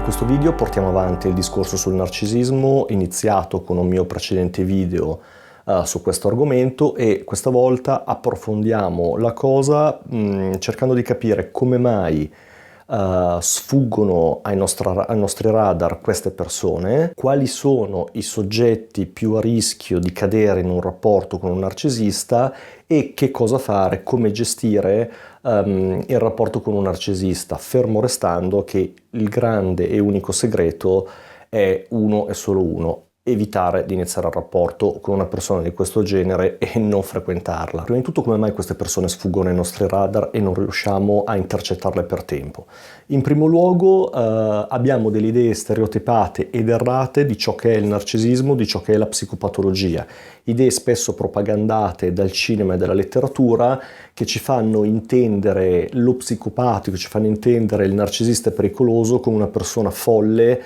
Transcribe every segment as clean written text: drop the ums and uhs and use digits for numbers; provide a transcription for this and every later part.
questo video portiamo avanti il discorso sul narcisismo iniziato con un mio precedente video su questo argomento, e questa volta approfondiamo la cosa cercando di capire come mai sfuggono ai nostri radar queste persone, quali sono i soggetti più a rischio di cadere in un rapporto con un narcisista e che cosa fare, come gestire il rapporto con un narcisista, fermo restando che il grande e unico segreto è uno e solo uno: evitare di iniziare il rapporto con una persona di questo genere e non frequentarla. Prima di tutto, come mai queste persone sfuggono ai nostri radar e non riusciamo a intercettarle per tempo? In primo luogo abbiamo delle idee stereotipate ed errate di ciò che è il narcisismo, di ciò che è la psicopatologia, idee spesso propagandate dal cinema e dalla letteratura che ci fanno intendere lo psicopatico, ci fanno intendere il narcisista pericoloso come una persona folle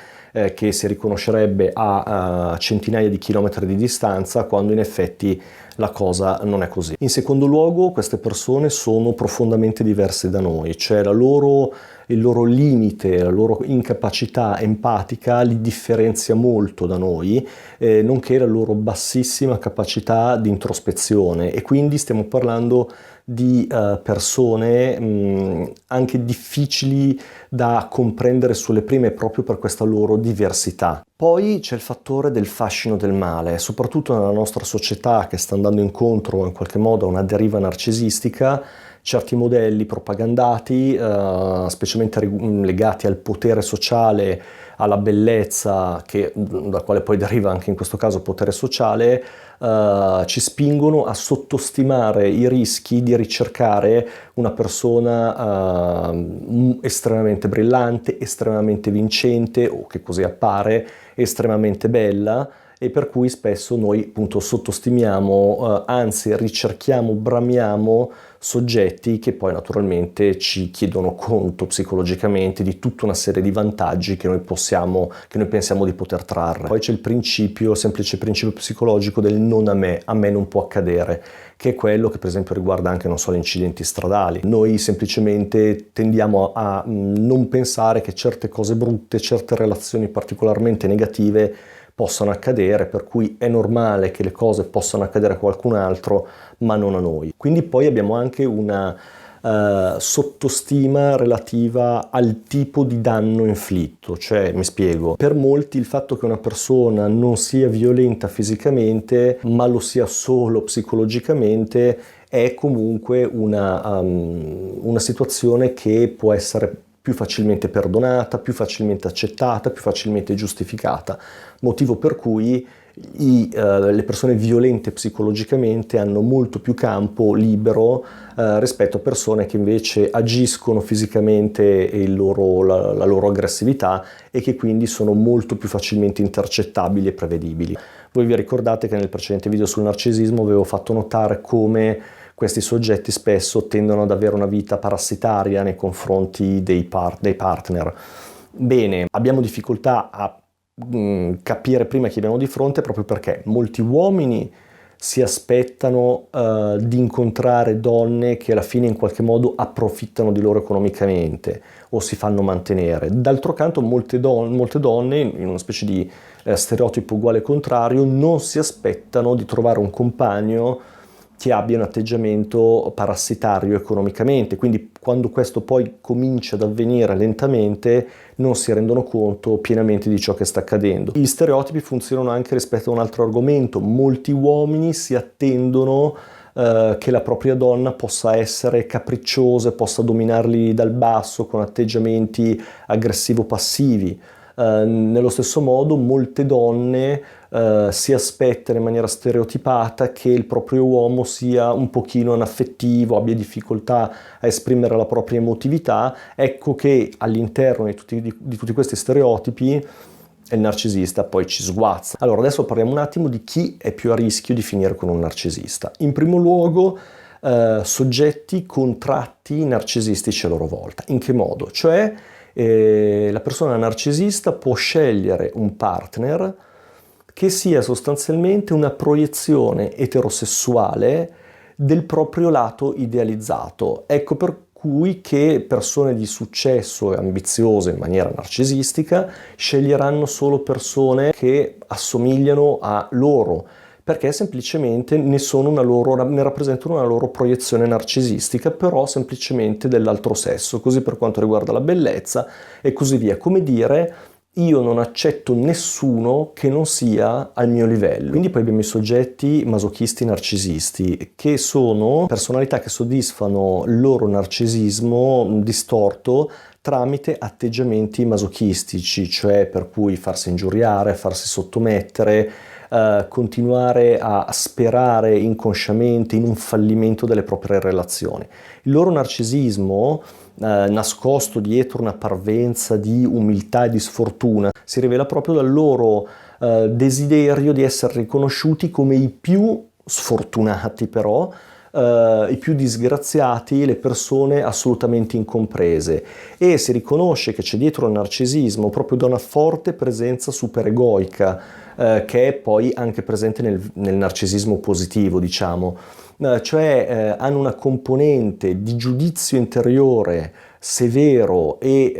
che si riconoscerebbe a centinaia di chilometri di distanza, quando in effetti la cosa non è così. In secondo luogo, queste persone sono profondamente diverse da noi, cioè il loro limite, la loro incapacità empatica li differenzia molto da noi, nonché la loro bassissima capacità di introspezione, e quindi stiamo parlando di persone anche difficili da comprendere sulle prime proprio per questa loro diversità. Poi c'è il fattore del fascino del male, soprattutto nella nostra società che sta andando incontro in qualche modo a una deriva narcisistica. Certi modelli propagandati, specialmente legati al potere sociale, alla bellezza, da quale poi deriva anche in questo caso potere sociale, ci spingono a sottostimare i rischi di ricercare una persona estremamente brillante, estremamente vincente, o che così appare, estremamente bella, e per cui spesso noi appunto sottostimiamo, anzi ricerchiamo, bramiamo soggetti che poi naturalmente ci chiedono conto psicologicamente di tutta una serie di vantaggi che noi pensiamo di poter trarre. Poi c'è il semplice principio psicologico del non a me non può accadere, che è quello che per esempio riguarda anche, non solo incidenti stradali. Noi semplicemente tendiamo a non pensare che certe cose brutte, certe relazioni particolarmente negative possano accadere, per cui è normale che le cose possano accadere a qualcun altro ma non a noi. Quindi poi abbiamo anche una sottostima relativa al tipo di danno inflitto, cioè, mi spiego, per molti il fatto che una persona non sia violenta fisicamente ma lo sia solo psicologicamente è comunque una situazione che può essere più facilmente perdonata, più facilmente accettata, più facilmente giustificata, motivo per cui le persone violente psicologicamente hanno molto più campo libero rispetto a persone che invece agiscono fisicamente la loro aggressività, e che quindi sono molto più facilmente intercettabili e prevedibili. Voi vi ricordate che nel precedente video sul narcisismo avevo fatto notare come questi soggetti spesso tendono ad avere una vita parassitaria nei confronti dei partner. Bene, abbiamo difficoltà a capire prima chi abbiamo di fronte, proprio perché molti uomini si aspettano di incontrare donne che alla fine in qualche modo approfittano di loro economicamente o si fanno mantenere. D'altro canto molte donne, in una specie di stereotipo uguale contrario, non si aspettano di trovare un compagno che abbia un atteggiamento parassitario economicamente, quindi quando questo poi comincia ad avvenire lentamente non si rendono conto pienamente di ciò che sta accadendo. Gli stereotipi funzionano anche rispetto a un altro argomento: molti uomini si attendono che la propria donna possa essere capricciosa e possa dominarli dal basso con atteggiamenti aggressivo-passivi. Nello stesso modo molte donne si aspettano in maniera stereotipata che il proprio uomo sia un pochino anaffettivo, abbia difficoltà a esprimere la propria emotività. Ecco che all'interno di tutti questi stereotipi il narcisista poi ci sguazza. Allora, adesso parliamo un attimo di chi è più a rischio di finire con un narcisista. In primo luogo soggetti con tratti narcisistici a loro volta. In che modo? Cioè la persona narcisista può scegliere un partner che sia sostanzialmente una proiezione eterosessuale del proprio lato idealizzato. Ecco per cui che persone di successo e ambiziose in maniera narcisistica sceglieranno solo persone che assomigliano a loro, perché semplicemente ne rappresentano una loro proiezione narcisistica, però semplicemente dell'altro sesso, così per quanto riguarda la bellezza e così via. Come dire, io non accetto nessuno che non sia al mio livello. Quindi poi abbiamo i soggetti masochisti narcisisti, che sono personalità che soddisfano il loro narcisismo distorto tramite atteggiamenti masochistici, cioè per cui farsi ingiuriare, farsi sottomettere, continuare a sperare inconsciamente in un fallimento delle proprie relazioni. Il loro narcisismo, nascosto dietro una parvenza di umiltà e di sfortuna, si rivela proprio dal loro desiderio di essere riconosciuti come i più sfortunati, però i più disgraziati, le persone assolutamente incomprese, e si riconosce che c'è dietro il narcisismo proprio da una forte presenza superegoica, che è poi anche presente nel narcisismo positivo, diciamo. Cioè hanno una componente di giudizio interiore severo e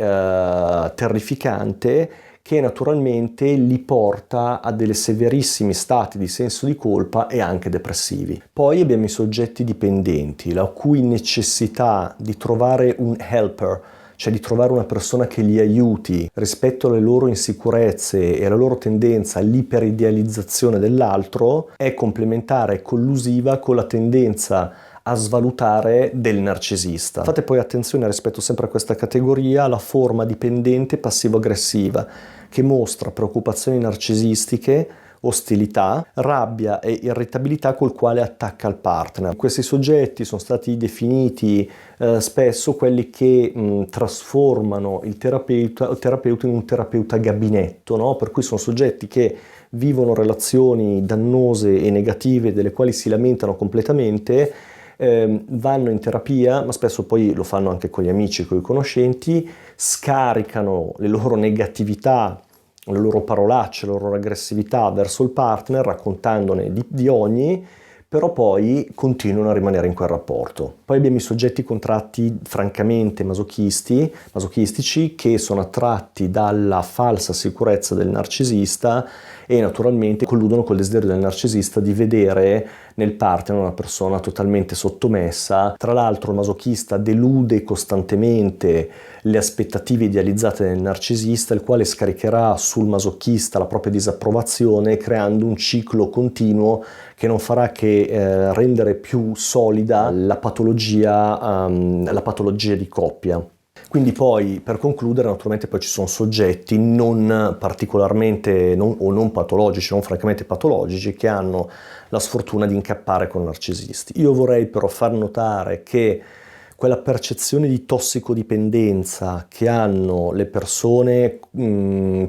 terrificante, che naturalmente li porta a delle severissimi stati di senso di colpa e anche depressivi. Poi abbiamo i soggetti dipendenti, la cui necessità di trovare un helper, cioè di trovare una persona che li aiuti rispetto alle loro insicurezze e alla loro tendenza all'iperidealizzazione dell'altro, è complementare e collusiva con la tendenza a svalutare del narcisista. Fate poi attenzione rispetto sempre a questa categoria alla forma dipendente passivo-aggressiva, che mostra preoccupazioni narcisistiche, ostilità, rabbia e irritabilità col quale attacca il partner. Questi soggetti sono stati definiti spesso quelli che trasformano il terapeuta in un terapeuta gabinetto, no? Per cui sono soggetti che vivono relazioni dannose e negative delle quali si lamentano completamente, vanno in terapia, ma spesso poi lo fanno anche con gli amici, con i conoscenti, scaricano le loro negatività, le loro parolacce, la loro aggressività verso il partner, raccontandone di ogni, però poi continuano a rimanere in quel rapporto. Poi abbiamo i soggetti con tratti francamente masochistici, che sono attratti dalla falsa sicurezza del narcisista e naturalmente colludono col desiderio del narcisista di vedere nel partner una persona totalmente sottomessa. Tra l'altro il masochista delude costantemente le aspettative idealizzate del narcisista, il quale scaricherà sul masochista la propria disapprovazione, creando un ciclo continuo che non farà che rendere più solida la patologia di coppia. Quindi poi, per concludere, naturalmente poi ci sono soggetti non particolarmente non patologici, non francamente patologici, che hanno la sfortuna di incappare con narcisisti. Io vorrei però far notare che quella percezione di tossicodipendenza che hanno le persone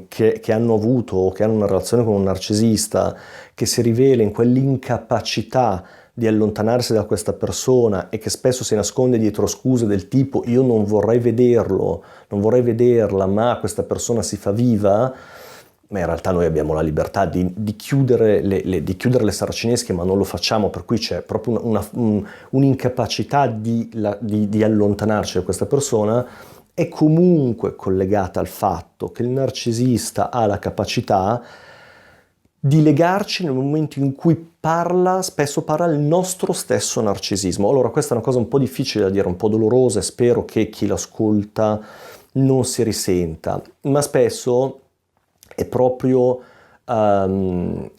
che hanno avuto o che hanno una relazione con un narcisista, che si rivela in quell'incapacità di allontanarsi da questa persona e che spesso si nasconde dietro scuse del tipo io non vorrei vederlo, non vorrei vederla, ma questa persona si fa viva, ma in realtà noi abbiamo la libertà di chiudere le saracinesche, ma non lo facciamo, per cui c'è proprio un'incapacità di allontanarci da questa persona, è comunque collegata al fatto che il narcisista ha la capacità di legarci nel momento in cui spesso parla il nostro stesso narcisismo. Allora questa è una cosa un po' difficile da dire, un po' dolorosa, e spero che chi l'ascolta non si risenta, ma spesso è proprio alle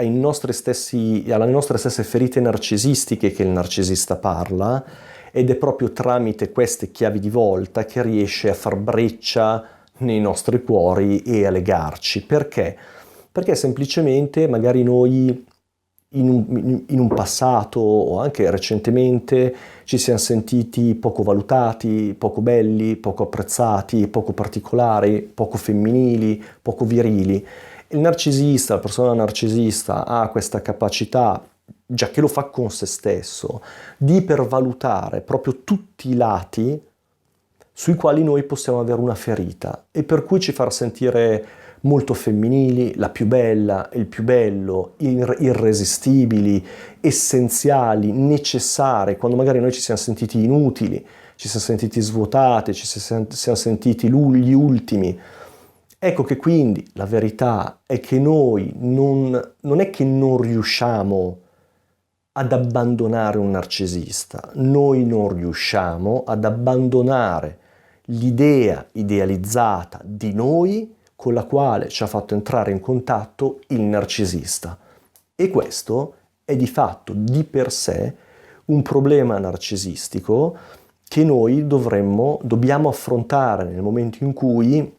nostre stesse ferite narcisistiche che il narcisista parla, ed è proprio tramite queste chiavi di volta che riesce a far breccia nei nostri cuori e a legarci. Perché? Perché semplicemente magari noi in un passato o anche recentemente ci siamo sentiti poco valutati, poco belli, poco apprezzati, poco particolari, poco femminili, poco virili. Il narcisista, la persona narcisista, ha questa capacità, già che lo fa con se stesso, di ipervalutare proprio tutti i lati sui quali noi possiamo avere una ferita, e per cui ci farà sentire molto femminili, la più bella, il più bello, irresistibili, essenziali, necessari, quando magari noi ci siamo sentiti inutili, ci siamo sentiti svuotati, siamo sentiti gli ultimi. Ecco che quindi la verità è che noi non è che non riusciamo ad abbandonare un narcisista, noi non riusciamo ad abbandonare l'idea idealizzata di noi con la quale ci ha fatto entrare in contatto il narcisista. E questo è di fatto, di per sé, un problema narcisistico che noi dobbiamo affrontare nel momento in cui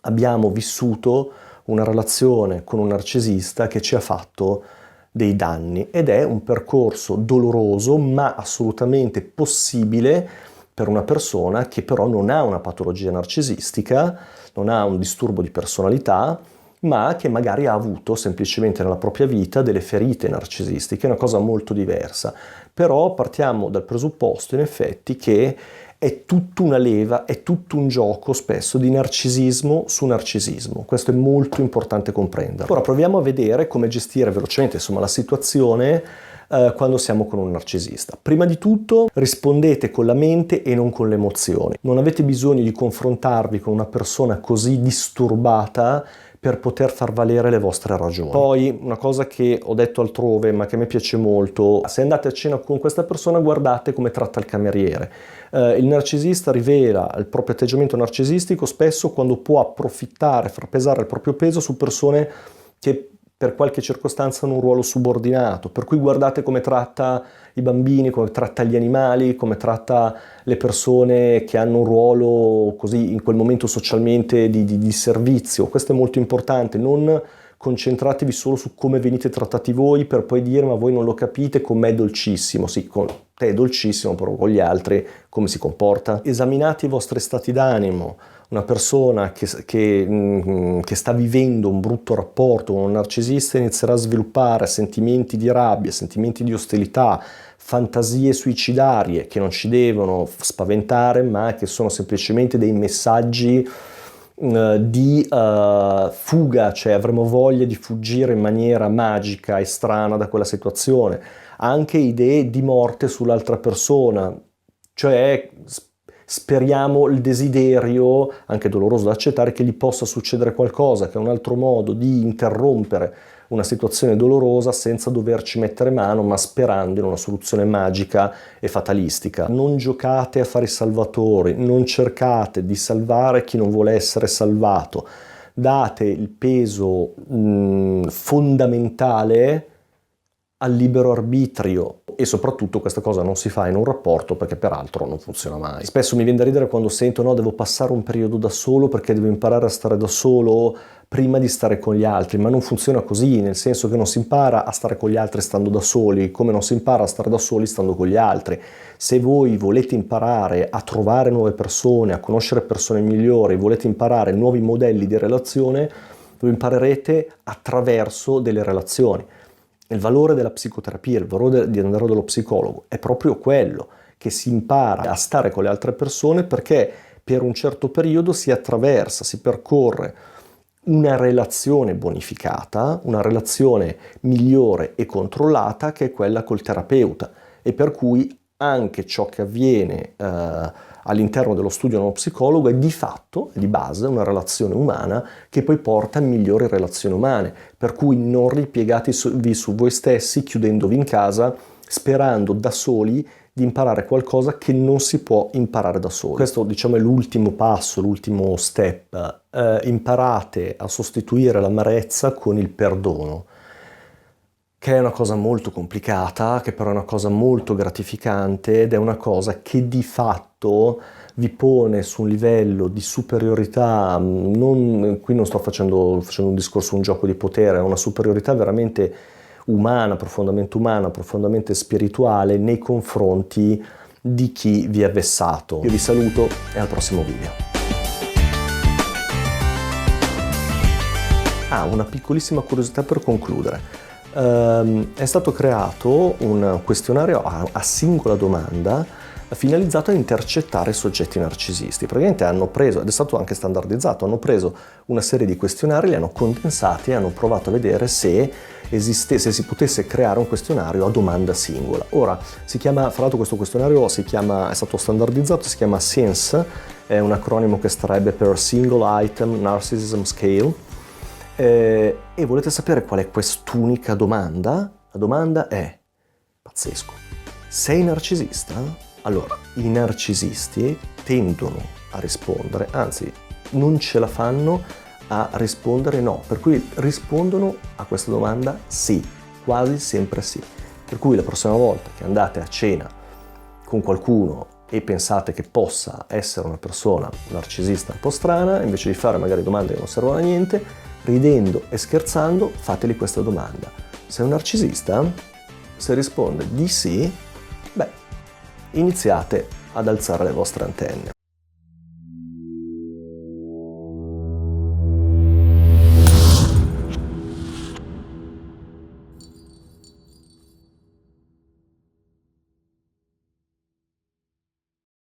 abbiamo vissuto una relazione con un narcisista che ci ha fatto dei danni, ed è un percorso doloroso ma assolutamente possibile per una persona che però non ha una patologia narcisistica, non ha un disturbo di personalità, ma che magari ha avuto semplicemente nella propria vita delle ferite narcisistiche, è una cosa molto diversa. Però partiamo dal presupposto in effetti che è tutta una leva, è tutto un gioco spesso di narcisismo su narcisismo. Questo è molto importante comprenderlo. Ora proviamo a vedere come gestire velocemente la situazione quando siamo con un narcisista. Prima di tutto rispondete con la mente e non con le emozioni. Non avete bisogno di confrontarvi con una persona così disturbata per poter far valere le vostre ragioni. Poi, una cosa che ho detto altrove, ma che a me piace molto, se andate a cena con questa persona, guardate come tratta il cameriere. Il narcisista rivela il proprio atteggiamento narcisistico spesso quando può approfittare, far pesare il proprio peso su persone che per qualche circostanza hanno un ruolo subordinato, per cui guardate come tratta i bambini, come tratta gli animali, come tratta le persone che hanno un ruolo così in quel momento socialmente di servizio. Questo è molto importante, non concentratevi solo su come venite trattati voi per poi dire ma voi non lo capite, com'è dolcissimo. Sì, con te è dolcissimo, però con gli altri come si comporta? Esaminate i vostri stati d'animo. Una persona che sta vivendo un brutto rapporto con un narcisista inizierà a sviluppare sentimenti di rabbia, sentimenti di ostilità, fantasie suicidarie che non ci devono spaventare, ma che sono semplicemente dei messaggi di fuga, cioè avremo voglia di fuggire in maniera magica e strana da quella situazione. Anche idee di morte sull'altra persona, cioè speriamo, il desiderio, anche doloroso da accettare, che gli possa succedere qualcosa, che è un altro modo di interrompere una situazione dolorosa senza doverci mettere mano, ma sperando in una soluzione magica e fatalistica. Non giocate a fare i salvatori, non cercate di salvare chi non vuole essere salvato. Date il peso fondamentale al libero arbitrio, e soprattutto questa cosa non si fa in un rapporto perché peraltro non funziona mai. Spesso mi viene da ridere quando sento no, devo passare un periodo da solo perché devo imparare a stare da solo prima di stare con gli altri, ma non funziona così, nel senso che non si impara a stare con gli altri stando da soli, come non si impara a stare da soli stando con gli altri. Se voi volete imparare a trovare nuove persone, a conoscere persone migliori, volete imparare nuovi modelli di relazione, lo imparerete attraverso delle relazioni. Il valore della psicoterapia, il valore di andare dallo psicologo è proprio quello, che si impara a stare con le altre persone perché per un certo periodo si attraversa, si percorre una relazione bonificata, una relazione migliore e controllata che è quella col terapeuta, e per cui anche ciò che avviene all'interno dello studio dello psicologo è di fatto, di base, una relazione umana che poi porta a migliori relazioni umane, per cui non ripiegatevi su voi stessi, chiudendovi in casa, sperando da soli di imparare qualcosa che non si può imparare da soli. Questo, diciamo, è l'ultimo passo, l'ultimo step. Imparate a sostituire l'amarezza con il perdono, che è una cosa molto complicata, che però è una cosa molto gratificante ed è una cosa che di fatto vi pone su un livello di superiorità, qui non sto facendo un discorso, un gioco di potere, è una superiorità veramente umana, profondamente spirituale nei confronti di chi vi ha vessato. Io vi saluto e al prossimo video. Una piccolissima curiosità per concludere. È stato creato un questionario a singola domanda finalizzato a intercettare soggetti narcisisti. Praticamente hanno preso, ed è stato anche standardizzato, hanno preso una serie di questionari, li hanno condensati e hanno provato a vedere se si potesse creare un questionario a domanda singola. Ora, fra l'altro questo questionario è stato standardizzato, si chiama SENSE, è un acronimo che starebbe per Single Item Narcissism Scale, e volete sapere qual è quest'unica domanda? La domanda è, pazzesco, sei narcisista? Allora, i narcisisti tendono a rispondere, anzi, non ce la fanno a rispondere no, per cui rispondono a questa domanda sì, quasi sempre sì. Per cui la prossima volta che andate a cena con qualcuno e pensate che possa essere una persona narcisista un po' strana, invece di fare magari domande che non servono a niente, ridendo e scherzando, fateli questa domanda. Sei un narcisista? Se risponde di sì, beh, iniziate ad alzare le vostre antenne.